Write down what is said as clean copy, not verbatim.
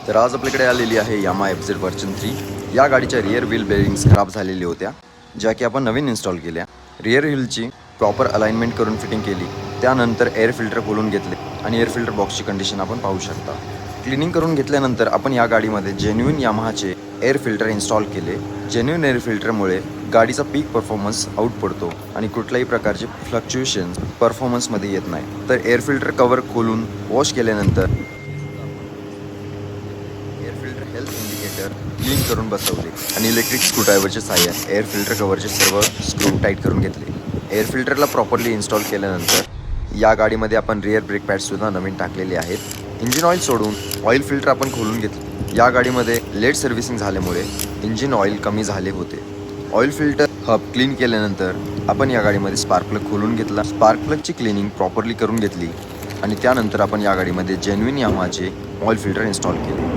तर आज आपल्याकडे आलेली आहे यामा FZ व्हर्जन 3। या गाडीच्या रिअर व्हील बेरिंग्स खराब झालेली होत्या, ज्या की आपण नवीन इन्स्टॉल केल्या। रिअर व्हीलची प्रॉपर अलाइनमेंट करून फिटिंग केली, त्यानंतर एअर फिल्टर खोलून घेतले आणि एअर फिल्टर बॉक्सची कंडिशन आपण पाहू शकता। क्लिनिंग करून घेतल्यानंतर आपण या गाडीमध्ये जेन्युइन यामाहाचे एअर फिल्टर इन्स्टॉल केले। जेन्युइन एअर फिल्टरमुळे गाडीचा पीक परफॉर्मन्स आउट पडतो आणि कुठल्याही प्रकारचे फ्लक्च्युएशन्स परफॉर्मन्समध्ये येत नाही। तर एअर फिल्टर कव्हर खोलून वॉश केल्यानंतर air filter health indicator clean करून बसवले आणि इलेक्ट्रिक स्क्रूड्रायव्हरच्या साहाय्याने एअर फिल्टर कव्हरचे सर्व स्क्रू टाईट करून घेतले। एअर फिल्टरला प्रॉपरली इन्स्टॉल केल्यानंतर या गाडीमध्ये आपण रिअर ब्रेक पॅडसुद्धा नवीन टाकलेले आहेत। इंजिन ऑइल सोडून ऑइल फिल्टर आपण खोलून घेतले। या गाडीमध्ये लेट सर्व्हिसिंग झाल्यामुळे इंजिन ऑइल कमी झाले होते। ऑइल फिल्टर हब क्लीन केल्यानंतर आपण या गाडीमध्ये स्पार्क प्लग खोलून घेतला। स्पार्क प्लगची क्लिनिंग प्रॉपरली करून घेतली आणि त्यानंतर आपण या गाडीमध्ये जेन्युइन यामाहाचे ऑइल फिल्टर इन्स्टॉल केले।